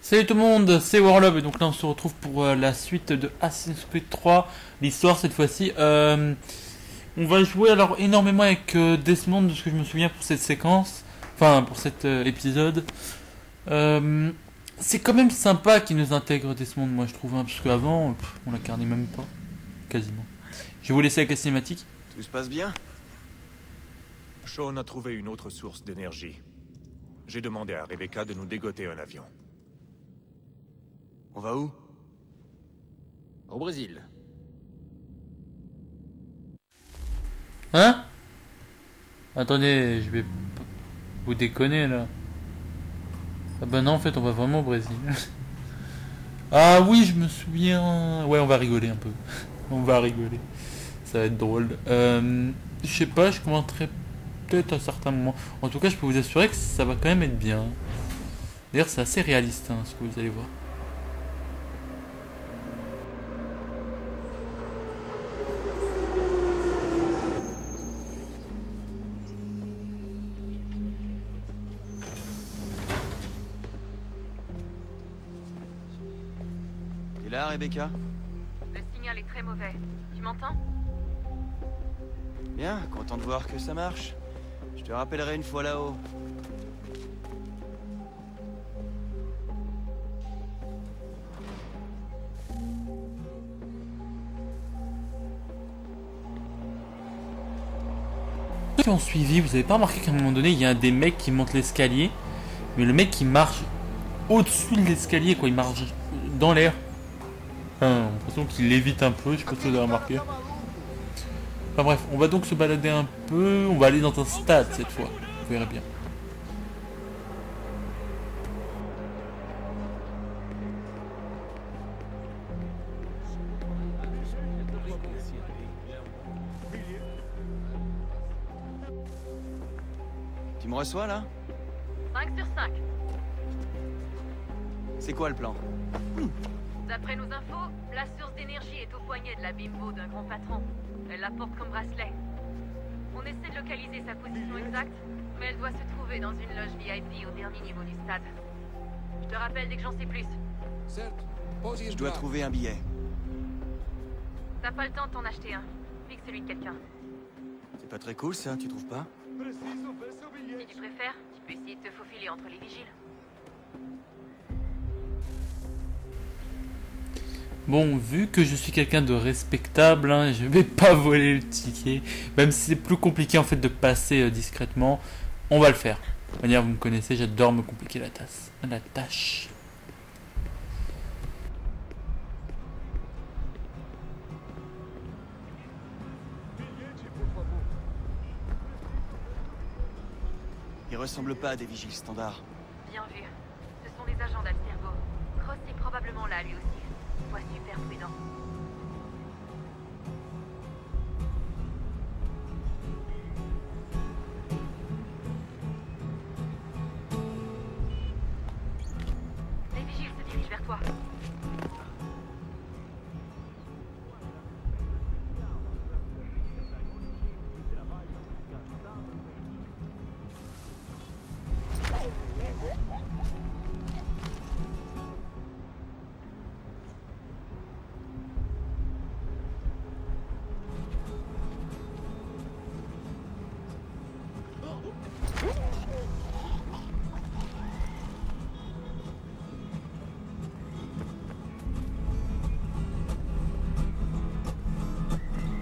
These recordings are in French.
Salut tout le monde, c'est Warlob et donc là on se retrouve pour la suite de Assassin's Creed 3, l'histoire cette fois-ci. On va jouer alors énormément avec Desmond de ce que je me souviens pour cette séquence, enfin pour cet épisode. C'est quand même sympa qu'il nous intègre Desmond, moi je trouve, hein, parce qu'avant on l'incarnait même pas, quasiment. Je vais vous laisser avec la cinématique. Tout se passe bien? Sean a trouvé une autre source d'énergie. J'ai demandé à Rebecca de nous dégoter un avion. On va où? Au Brésil. Hein? Attendez, je vais vous déconner là. Ah bah non, en fait on va vraiment au Brésil. Ah oui, je me souviens. Ouais, on va rigoler un peu. On va rigoler. Ça va être drôle. Je sais pas, je commenterai peut-être à certains moments. En tout cas, je peux vous assurer que ça va quand même être bien. D'ailleurs, c'est assez réaliste, hein, ce que vous allez voir. T'es là, Rebecca? Le signal est très mauvais. Tu m'entends? Bien, content de voir que ça marche. Je te rappellerai une fois là-haut. Ceux qui ont suivi, vous avez pas remarqué qu'à un moment donné, il y a des mecs qui montent l'escalier, mais le mec qui marche au-dessus de l'escalier, quoi, il marche dans l'air. Enfin, j'ai l'impression qu'il lévite un peu, je sais pas si vous avez remarqué. Enfin bref, on va donc se balader un peu, on va aller dans un stade cette fois, vous verrez bien. Tu me reçois, là? 5 sur 5. C'est quoi le plan? D'après nos infos, la source d'énergie est au poignet de la bimbo d'un grand patron. Elle la porte comme bracelet. On essaie de localiser sa position exacte, mais elle doit se trouver dans une loge VIP au dernier niveau du stade. Je te rappelle dès que j'en sais plus. Je dois trouver un billet. T'as pas le temps de t'en acheter un. Pique celui de quelqu'un. C'est pas très cool, ça, tu trouves pas? Si tu préfères, tu peux essayer de te faufiler entre les vigiles. Bon, vu que je suis quelqu'un de respectable, hein, je vais pas voler le ticket. Même si c'est plus compliqué en fait de passer discrètement, on va le faire. De toute manière, vous me connaissez, j'adore me compliquer la tâche. Ils ressemblent pas à des vigiles standards. Bien vu. Ce sont des agents d'Abstergo. Cross est probablement là lui aussi. Sois super prudent. Les vigiles se dirigent vers toi.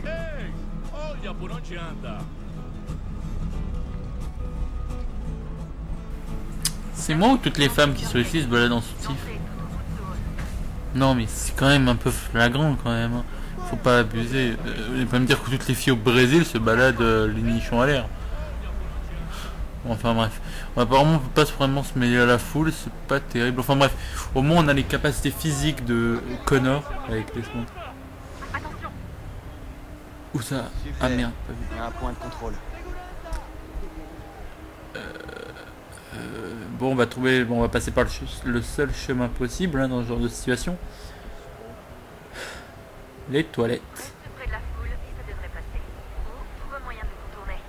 Ei, olha por onde anda. C'est moi ou toutes les femmes qui sont ici se baladent en soutif? L'entrée est tout au bout de ce hall. Non mais c'est quand même un peu flagrant quand même. Hein. Faut pas abuser. Vous allez pas me dire que toutes les filles au Brésil se baladent les nichons à l'air. Enfin bref. Apparemment on peut pas vraiment se mêler à la foule, c'est pas terrible. Enfin bref. Au moins on a les capacités physiques de Connor avec les sons. Attention. Où ça? Super. Ah merde, pas vu. Il y a un point de contrôle. Bon, on va trouver, bon, on va passer par le seul chemin possible hein, dans ce genre de situation. Les toilettes. Reste près de la foule et ça devrait passer. Ou trouve un moyen de contourner.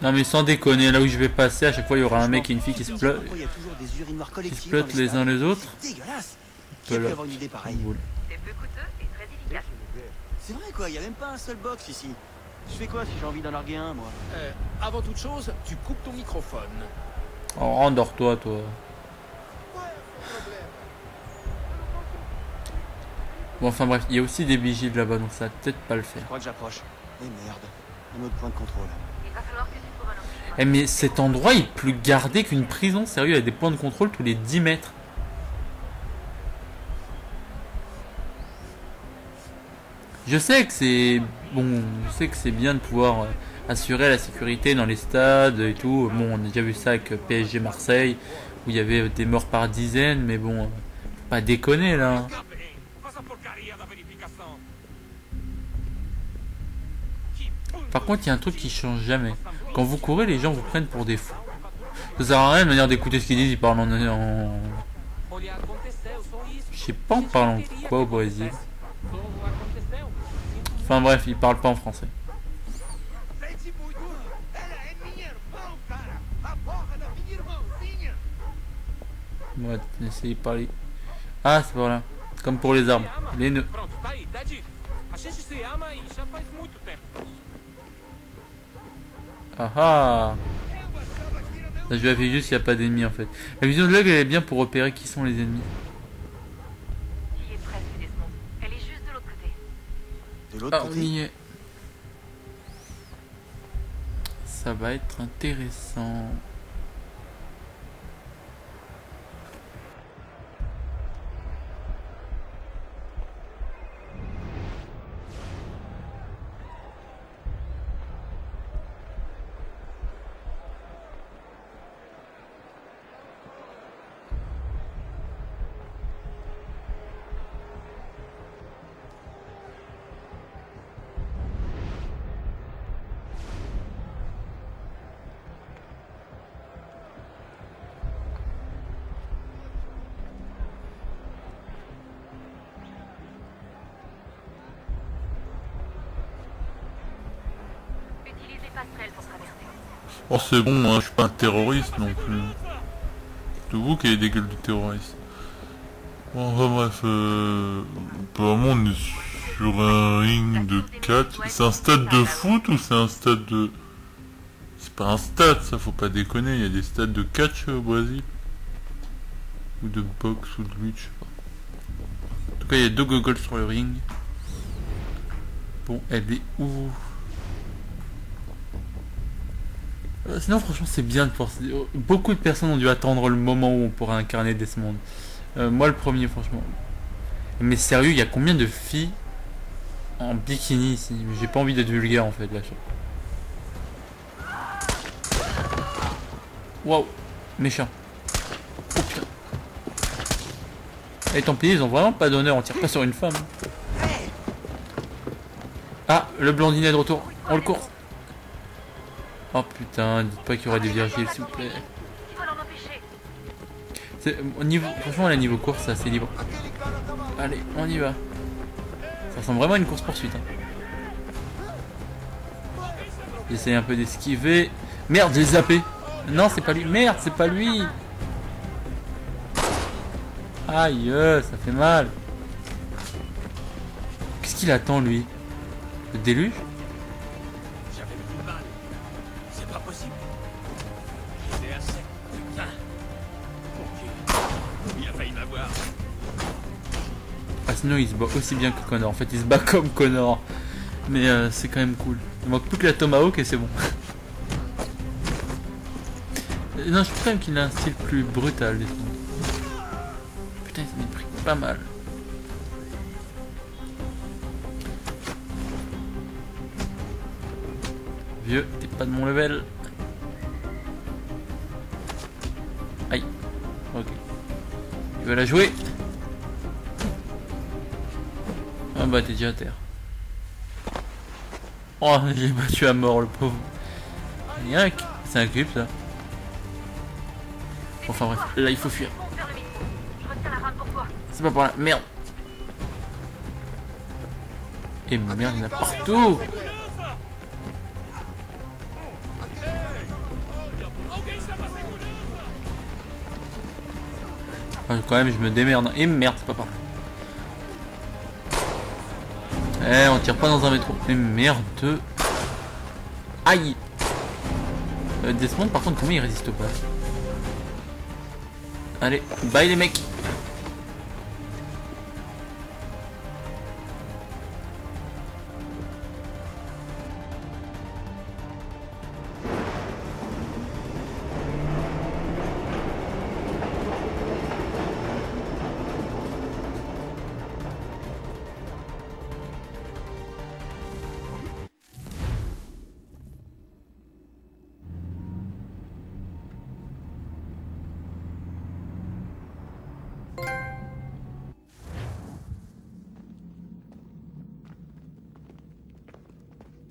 Non mais sans déconner, là où je vais passer, à chaque fois il y aura un mec et une fille qui se pleutent Pourquoi il y a toujours des urinoirs collectifs dans les uns les autres. C'est dégueulasse. Qui Voilà. peut avoir une idée pareille? C'est peu coûteux et très efficace. C'est vrai quoi, il y a même pas un seul box ici. Je fais quoi si j'ai envie d'en larguer un, moi? Avant toute chose, tu coupes ton microphone. Oh, endors-toi, toi. Bon, enfin bref, il y a aussi des vigiles là-bas, donc ça va peut-être pas le Je faire. crois que j'approche. Eh merde, un autre point de contrôle. Il va falloir que tu trouves un autre chemin. Eh mais cet endroit il est plus gardé qu'une prison, sérieux, il y a des points de contrôle tous les 10 mètres. Je sais que c'est bon, je sais que c'est bien de pouvoir assurer la sécurité dans les stades et tout. Bon, on a déjà vu ça avec PSG Marseille où il y avait des morts par dizaines, mais bon, faut pas déconner là. Par contre, il y a un truc qui change jamais. Quand vous courez, les gens vous prennent pour des fous. Ça sert à rien de manière d'écouter ce qu'ils disent, ils parlent en... Je sais pas en parlant quoi au Brésil. Enfin bref, ils parlent pas en français. On va essayer de parler. Ah, c'est par là. Comme pour les arbres. Les nœuds. Ah ah. Là, je vérifie juste s'il n'y a pas d'ennemis en fait. La vision de l'œil elle est bien pour repérer qui sont les ennemis. J'y ai presque, Desmond. Elle est juste de l'autre côté. De l'autre Ah, on côté. y est. Ça va être intéressant. Utilise les passerelles pour traverser. Oh c'est bon, hein, je suis pas un terroriste non plus. C'est vous qui avez des gueules de terroriste. Bon, enfin bref, apparemment on est sur un ring de catch. C'est un stade de foot ou c'est un stade de... C'est pas un stade, ça faut pas déconner, il y a des stades de catch au Brésil. Ou de boxe ou de lutte, je sais pas. En tout cas il y a 2 gogoles sur le ring. Bon, elle est où? Sinon franchement c'est bien de forcer. Beaucoup de personnes ont dû attendre le moment où on pourra incarner Desmond. Moi le premier franchement. Mais sérieux, il y a combien de filles en bikini ici? J'ai pas envie d'être vulgaire en fait là. Waouh, méchant. Oh putain. Les Templiers ils ont vraiment pas d'honneur, on tire pas sur une femme. Ah, le blondinet est de retour, on le court. Oh putain, dites pas qu'il y aura des Virgiles s'il vous plaît. Il faut l'en empêcher. Au niveau, franchement, la niveau course, c'est assez libre. Allez, on y va. Ça ressemble vraiment à une course poursuite. Hein. J'essaie un peu d'esquiver. Merde, j'ai zappé. Non, c'est pas lui. Merde, c'est pas lui. Aïe, ça fait mal. Qu'est-ce qu'il attend lui? Le déluge? J'avais plus de balles. C'est pas possible. J'étais à sec. Putain. Ok. Il a failli m'avoir. Ah sinon il se bat aussi bien que Connor. En fait il se bat comme Connor. Mais c'est quand même cool. Il manque plus que la Tomahawk et c'est bon. Non, je trouve quand même qu'il a un style plus brutal. Putain, il s'est mis pris pas mal. Vieux, t'es pas de mon level. Aïe. Ok. Il va la jouer. Ah bah t'es déjà à terre. Oh, j'ai battu à mort le pauvre. C'est un clip ça. Enfin bref, là il faut fuir. Vers le micro. Je retiens la rame pour toi. C'est pas par là, merde. Et merde, il y en a partout. Enfin, quand même, je me démerde. Et merde, c'est pas par là. Eh, on tire pas dans un métro. Et merde. Aïe. Desmond, par contre, comment il résiste pas? Allez, bye les mecs.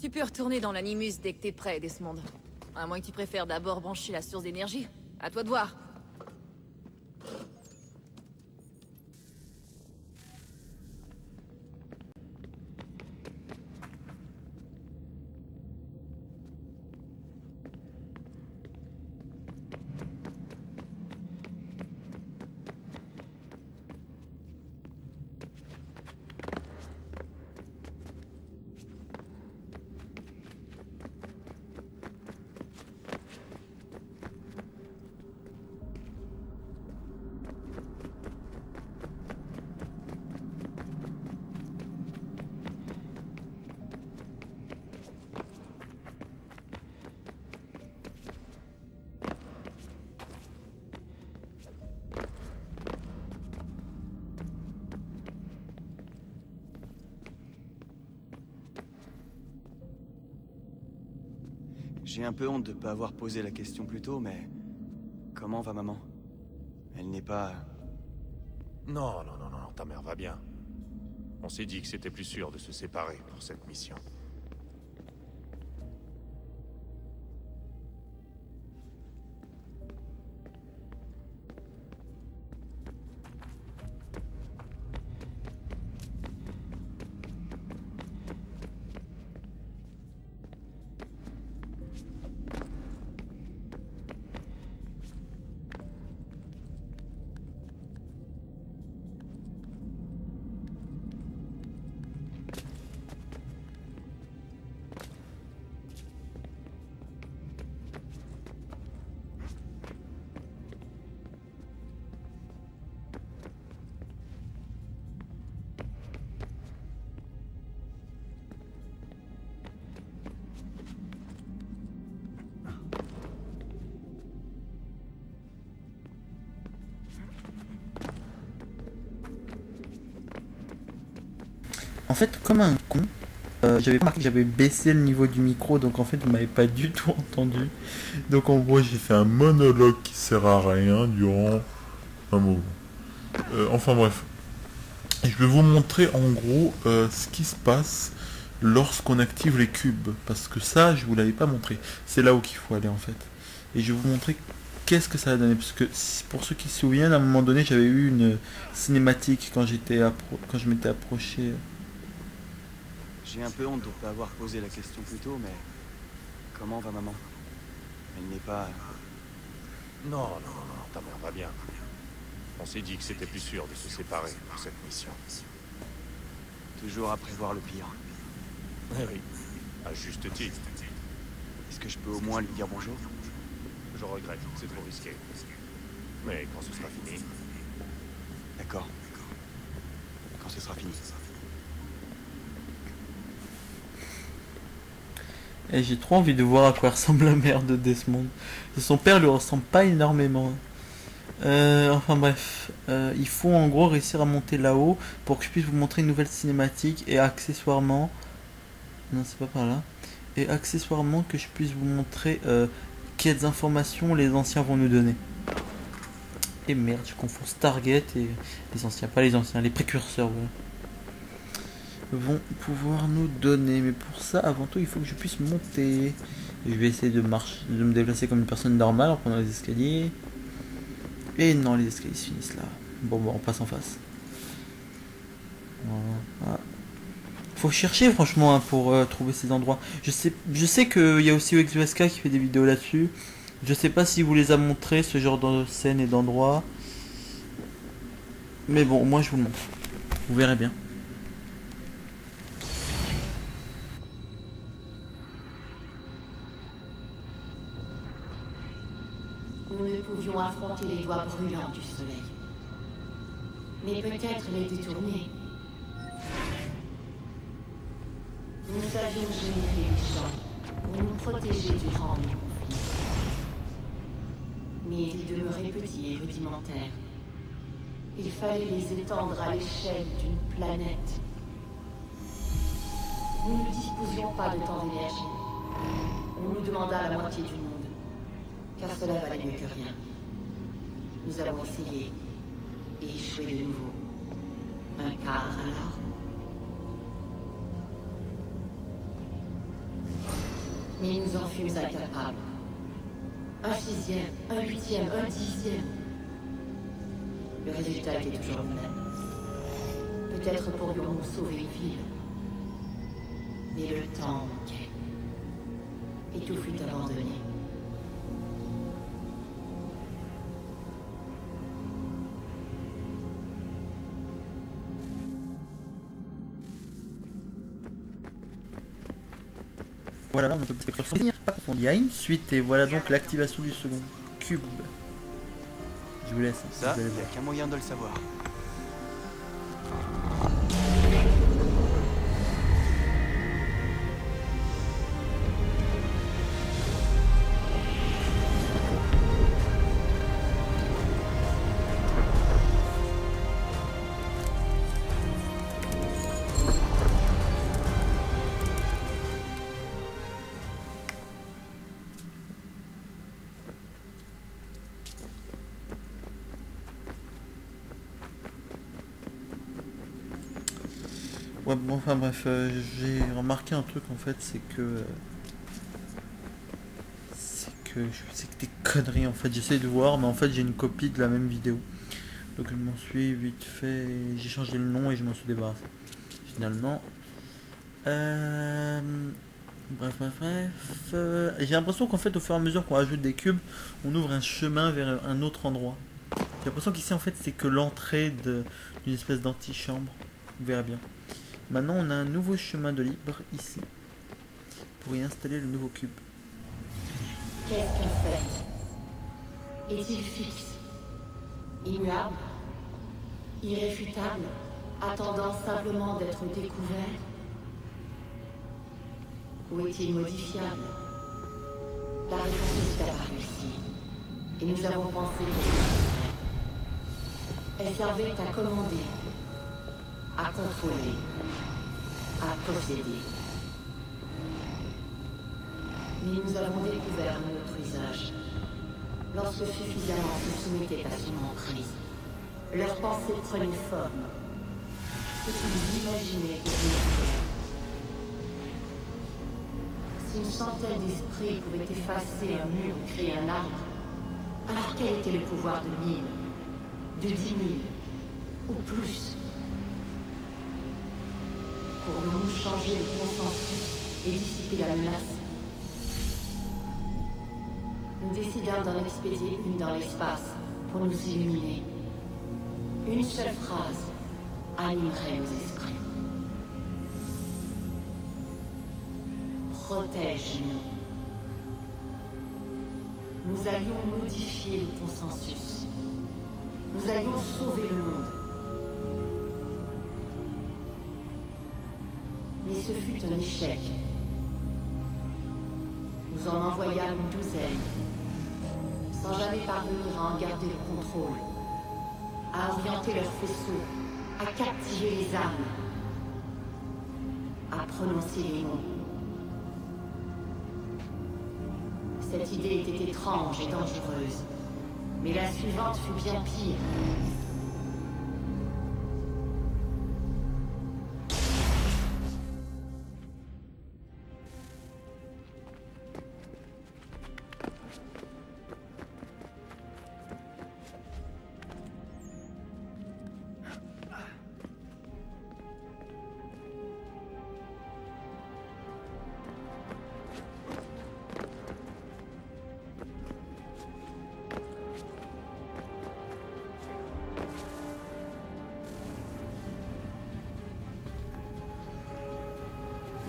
Tu peux retourner dans l'Animus dès que t'es prêt, Desmond. À moins que tu préfères d'abord brancher la source d'énergie. À toi de voir. J'ai un peu honte de pas avoir posé la question plus tôt, mais... Comment va maman? Elle n'est pas... Non, non, non, non, ta mère va bien. On s'est dit que c'était plus sûr de se séparer pour cette mission. En fait, comme un con, j'avais pas remarqué que j'avais baissé le niveau du micro, donc en fait, vous m'avez pas du tout entendu. Donc en gros, j'ai fait un monologue qui sert à rien durant un moment. Enfin bref. Et je vais vous montrer en gros ce qui se passe lorsqu'on active les cubes. Parce que ça, je vous l'avais pas montré. C'est là où qu'il faut aller en fait. Et je vais vous montrer qu'est-ce que ça a donné. Parce que pour ceux qui se souviennent, à un moment donné, j'avais eu une cinématique quand je m'étais approché. J'ai un peu honte de pas avoir posé la question plus tôt, mais... Comment va maman? Elle n'est pas... Non, non, non, non, ta mère va bien. On s'est dit que c'était plus sûr de se séparer pour cette mission. Toujours à prévoir le pire. Eh oui, à juste titre. Est-ce que je peux au moins lui dire bonjour? Je regrette, c'est trop risqué. Mais quand ce sera fini... D'accord. Quand ce sera fini. Et j'ai trop envie de voir à quoi ressemble la mère de Desmond. Son père lui ressemble pas énormément. Enfin bref, il faut en gros réussir à monter là-haut pour que je puisse vous montrer une nouvelle cinématique et accessoirement... Non, c'est pas par là. Et accessoirement que je puisse vous montrer quelles informations les anciens vont nous donner. Et merde, je confonds Stargate et les anciens, pas les anciens, les précurseurs, voilà. Vont pouvoir nous donner, mais pour ça avant tout il faut que je puisse monter. Et je vais essayer de me déplacer comme une personne normale en prenant les escaliers. Et non, les escaliers se finissent là. Bon, on passe en face. Voilà. Faut chercher franchement pour trouver ces endroits. Je sais qu'il y a aussi UXUSK qui fait des vidéos là-dessus. Je sais pas si vous les a montré ce genre de scènes et d'endroits. Mais bon, moi je vous le montre. Vous verrez bien. Nous ne pouvions affronter les doigts brûlants du soleil. Mais peut-être les détourner. Nous avions généré les gens pour nous protéger durant les conflits. Mais ils demeuraient petits et rudimentaires. Il fallait les étendre à l'échelle d'une planète. Nous ne disposions pas de temps d'énergie. On nous demanda la moitié du monde, car cela valait mieux que rien. Nous avons essayé et échoué de nouveau. Un quart alors. Mais nous en fûmes incapables. Un sixième, un huitième, un dixième. Le résultat était toujours le même. Peut-être pourrions-nous sauver une ville. Mais le temps manquait. Et tout fut abandonné. Voilà, on peut pas confondre. Il y a une suite et voilà donc l'activation du second cube. Je vous laisse. Ça, vous allez il n'y a voir. qu'un moyen de le savoir. Ouais, bon, enfin bref, j'ai remarqué un truc en fait, c'est que des conneries en fait. J'essaie de voir, mais en fait j'ai une copie de la même vidéo. Donc je m'en suis vite fait, j'ai changé le nom et je m'en suis débarrassé. Finalement, j'ai l'impression qu'en fait au fur et à mesure qu'on ajoute des cubes, on ouvre un chemin vers un autre endroit. J'ai l'impression qu'ici en fait c'est que l'entrée d'une espèce d'antichambre. Vous verrez bien. Maintenant on a un nouveau chemin de libre ici pour y installer le nouveau cube. Qu'est-ce qu'on fait? Est-il fixe? Immuable? Irréfutable? Attendant simplement d'être découvert? Ou est-il modifiable? La réponse est apparue ici. Et nous avons pensé qu'elle servait à commander, à contrôler, à posséder. Mais nous avons découvert un autre usage. Lorsque suffisamment se soumettaient à son emprise, leurs pensées prenaient forme. Ce qu'ils imaginaient devenir réel. Si une centaine d'esprits pouvaient effacer un mur ou créer un arbre, alors quel était le pouvoir de 1000, de 10 000, ou plus? Pourrions-nous changer le consensus et dissiper la menace? Nous décidâmes d'en expédier une dans l'espace pour nous illuminer. Une seule phrase animerait nos esprits. Protège-nous. Nous allions modifier le consensus. Nous allions sauver le monde. Mais ce fut un échec. Nous en envoyâmes une douzaine, sans jamais parvenir à en garder le contrôle, à orienter leurs faisceaux, à captiver les âmes, à prononcer les mots. Cette idée était étrange et dangereuse, mais la suivante fut bien pire.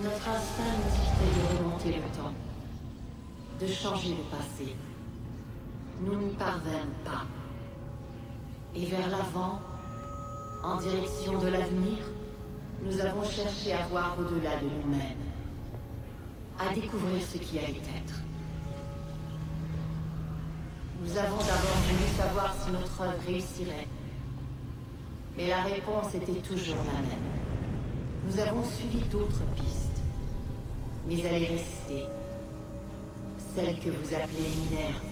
Notre instinct nous dictait de remonter le temps, de changer le passé. Nous n'y parvînmes pas. Et vers l'avant, en direction de l'avenir, nous avons cherché à voir au-delà de nous-mêmes, à découvrir ce qui allait être. Nous avons d'abord voulu savoir si notre œuvre réussirait. Mais la réponse était toujours la même. Nous avons suivi d'autres pistes. Mais elle est restée. Celle que vous appelez Minerve.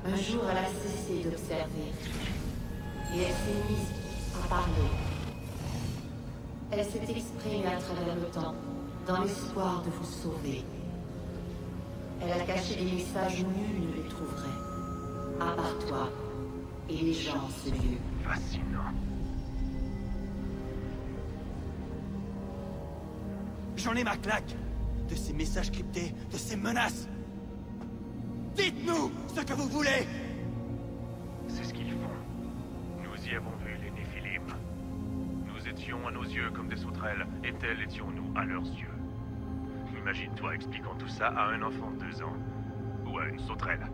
Un jour, elle a cessé d'observer. Et elle s'est mise à parler. Elle s'est exprimée à travers le temps, dans l'espoir de vous sauver. Elle a caché des messages où nul ne les trouverait. À part toi et les gens, ce lieu. Fascinant. J'en ai ma claque de ces messages cryptés, de ces menaces. Dites-nous ce que vous voulez. C'est ce qu'ils font. Nous y avons vu les Néphilim. Nous étions à nos yeux comme des sauterelles, et tels étions-nous à leurs yeux. Imagine-toi expliquant tout ça à un enfant de 2 ans. Ou à une sauterelle.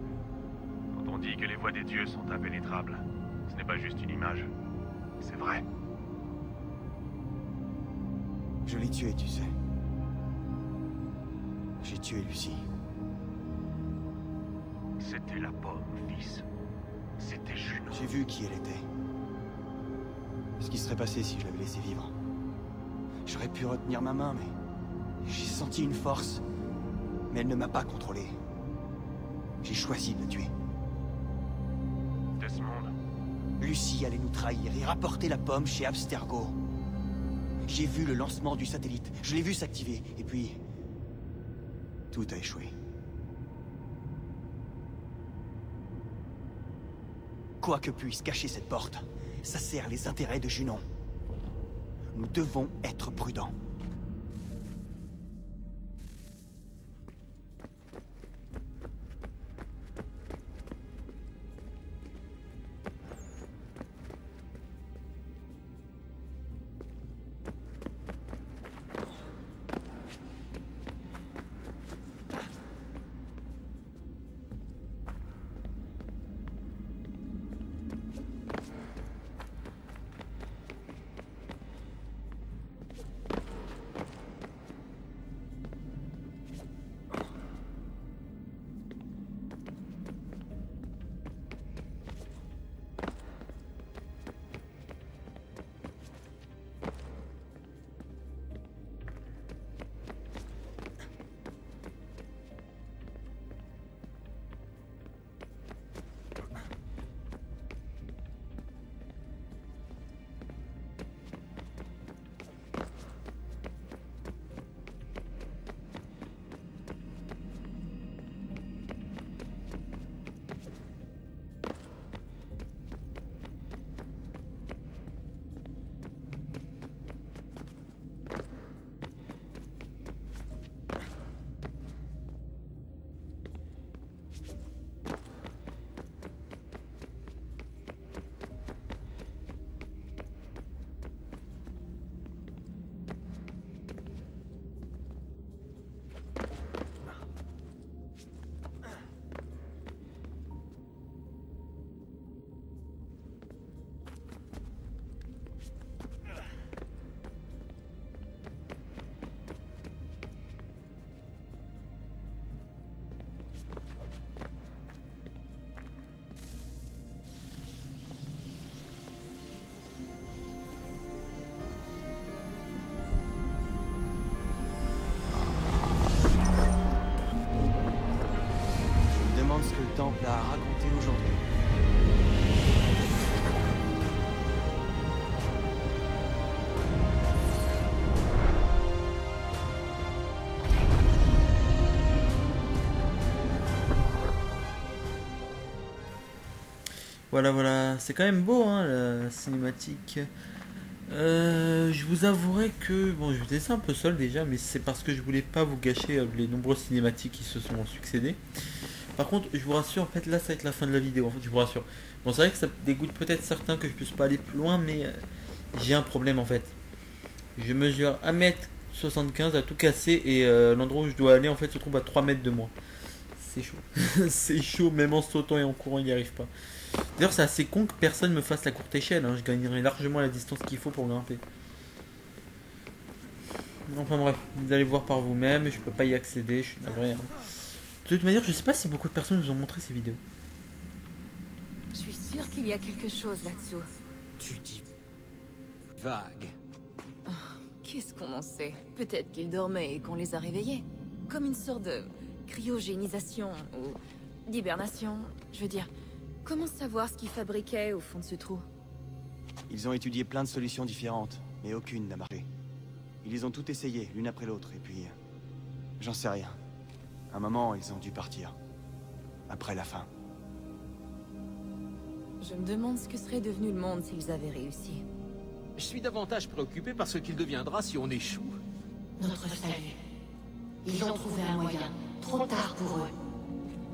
Quand on dit que les voies des dieux sont impénétrables, ce n'est pas juste une image. C'est vrai. Je l'ai tué, tu sais. J'ai tué Lucie. C'était la pomme, fils. C'était Juno. J'ai vu qui elle était. Ce qui serait passé si je l'avais laissée vivre. J'aurais pu retenir ma main, mais... J'ai senti une force. Mais elle ne m'a pas contrôlé. J'ai choisi de la tuer. Desmond. Lucie allait nous trahir et rapporter la pomme chez Abstergo. J'ai vu le lancement du satellite. Je l'ai vu s'activer. Et puis... tout a échoué. Quoi que puisse cacher cette porte, ça sert les intérêts de Junon. Nous devons être prudents. Ce que le temple a raconté aujourd'hui. Voilà, c'est quand même beau, hein, la cinématique. Je vous avouerai que, bon, je vous laisse un peu seul déjà, mais c'est parce que je voulais pas vous gâcher les nombreuses cinématiques qui se sont succédées. Par contre, je vous rassure, en fait, là, ça va être la fin de la vidéo. En fait, je vous rassure. Bon, c'est vrai que ça dégoûte peut-être certains que je puisse pas aller plus loin, mais j'ai un problème, en fait. Je mesure 75 à tout casser et l'endroit où je dois aller en fait se trouve à 3 mètres de moi. C'est chaud. C'est chaud, même en sautant et en courant, il n'y arrive pas. D'ailleurs, c'est assez con que personne me fasse la courte échelle. Hein. Je gagnerai largement la distance qu'il faut pour grimper. Enfin bref, vous allez voir par vous-même. Je peux pas y accéder, je suis navré. Hein. De toute manière, je sais pas si beaucoup de personnes vous ont montré ces vidéos. Je suis sûre qu'il y a quelque chose là-dessous. Tu dis... vague. Qu'est-ce qu'on en sait? Peut-être qu'ils dormaient et qu'on les a réveillés. Comme une sorte de cryogénisation ou d'hibernation. Je veux dire, comment savoir ce qu'ils fabriquaient au fond de ce trou? Ils ont étudié plein de solutions différentes, mais aucune n'a marché. Ils les ont toutes essayées, l'une après l'autre, et puis... j'en sais rien. À un moment, ils ont dû partir. Après la fin. Je me demande ce que serait devenu le monde s'ils avaient réussi. Je suis davantage préoccupé par ce qu'il deviendra si on échoue. Notre salut. Ils ont trouvé un moyen. Trop tard pour eux.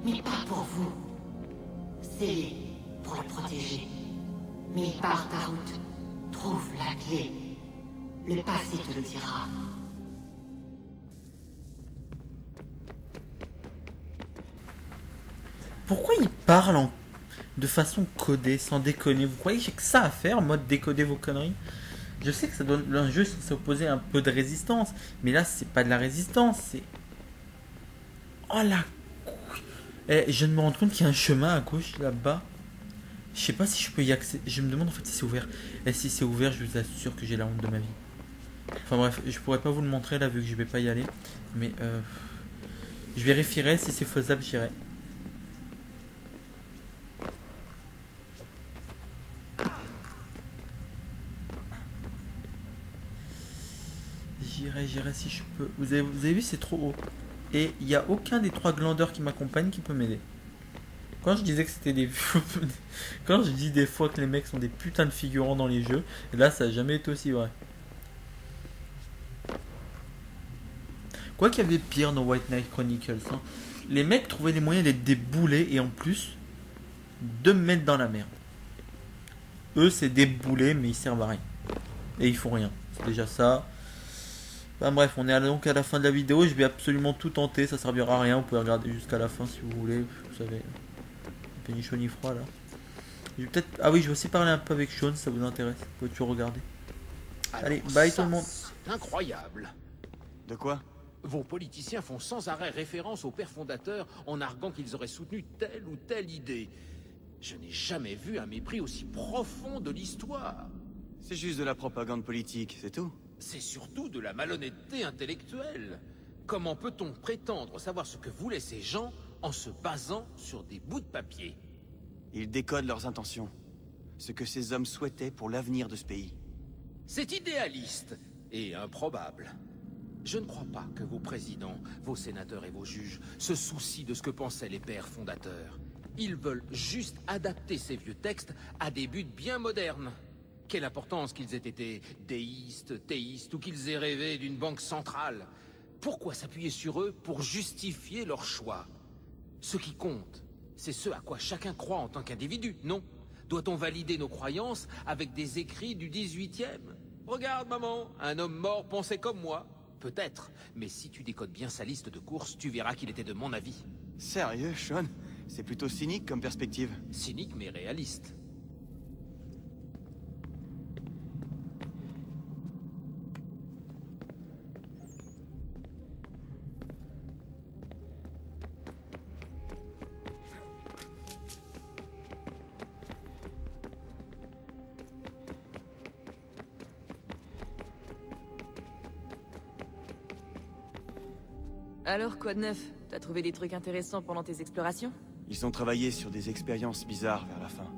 Mais pas pour vous. Scellé pour le protéger. Mais pars ta route. Trouve la clé. Le passé te le dira. Pourquoi ils parlent de façon codée, sans déconner? Vous croyez que j'ai que ça à faire, en mode décoder vos conneries? Je sais que ça donne un jeu s'opposer un peu de résistance, mais là c'est pas de la résistance, c'est... Oh la couille. Je viens de me rendre compte qu'il y a un chemin à gauche là-bas. Je sais pas si je peux y accéder. Je me demande en fait si c'est ouvert. Et si c'est ouvert, je vous assure que j'ai la honte de ma vie. Enfin bref, je pourrais pas vous le montrer là vu que je vais pas y aller. Mais je vérifierai si c'est faisable, j'irai. J'irai si je peux. Vous avez vu, c'est trop haut. Et il n'y a aucun des 3 glandeurs qui m'accompagnent qui peut m'aider. Quand je disais que c'était des... Quand je dis des fois que les mecs sont des putains de figurants dans les jeux, et là ça n'a jamais été aussi vrai. Quoi qu'il y avait pire dans White Knight Chronicles. Hein. Les mecs trouvaient les moyens d'être des boulets et en plus de me mettre dans la merde. Eux c'est des boulets mais ils servent à rien. Et ils font rien. C'est déjà ça. Enfin bref, on est donc à la fin de la vidéo. Je vais absolument tout tenter. Ça servira à rien. Vous pouvez regarder jusqu'à la fin si vous voulez. Vous savez. Un peu ni chaud ni froid là. Je vais peut-être... Ah oui, je vais aussi parler un peu avec Sean si ça vous intéresse. Vous pouvez toujours regarder. Alors, allez, bye ça, tout le monde. C'est incroyable. De quoi? Vos politiciens font sans arrêt référence aux pères fondateurs en arguant qu'ils auraient soutenu telle ou telle idée. Je n'ai jamais vu un mépris aussi profond de l'histoire. C'est juste de la propagande politique, c'est tout. C'est surtout de la malhonnêteté intellectuelle. Comment peut-on prétendre savoir ce que voulaient ces gens en se basant sur des bouts de papier? Ils décodent leurs intentions. Ce que ces hommes souhaitaient pour l'avenir de ce pays. C'est idéaliste et improbable. Je ne crois pas que vos présidents, vos sénateurs et vos juges se soucient de ce que pensaient les pères fondateurs. Ils veulent juste adapter ces vieux textes à des buts bien modernes. Quelle importance qu'ils aient été déistes, théistes ou qu'ils aient rêvé d'une banque centrale. Pourquoi s'appuyer sur eux pour justifier leur choix? Ce qui compte, c'est ce à quoi chacun croit en tant qu'individu, non? Doit-on valider nos croyances avec des écrits du 18e? Regarde, maman, un homme mort pensait comme moi. Peut-être, mais si tu décodes bien sa liste de courses, tu verras qu'il était de mon avis. Sérieux, Sean? C'est plutôt cynique comme perspective. Cynique mais réaliste. Alors, quoi de neuf? T'as trouvé des trucs intéressants pendant tes explorations? Ils ont travaillé sur des expériences bizarres vers la fin.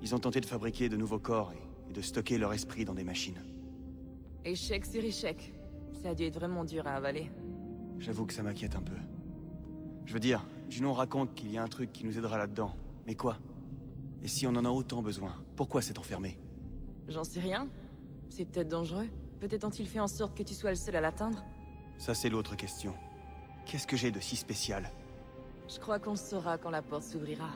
Ils ont tenté de fabriquer de nouveaux corps et de stocker leur esprit dans des machines. Échec sur échec. Ça a dû être vraiment dur à avaler. J'avoue que ça m'inquiète un peu. Je veux dire, Junon raconte qu'il y a un truc qui nous aidera là-dedans. Mais quoi? Et si on en a autant besoin, pourquoi s'être enfermé? J'en sais rien. C'est peut-être dangereux. Peut-être ont-ils fait en sorte que tu sois le seul à l'atteindre? Ça, c'est l'autre question. Qu'est-ce que j'ai de si spécial? Je crois qu'on le saura quand la porte s'ouvrira.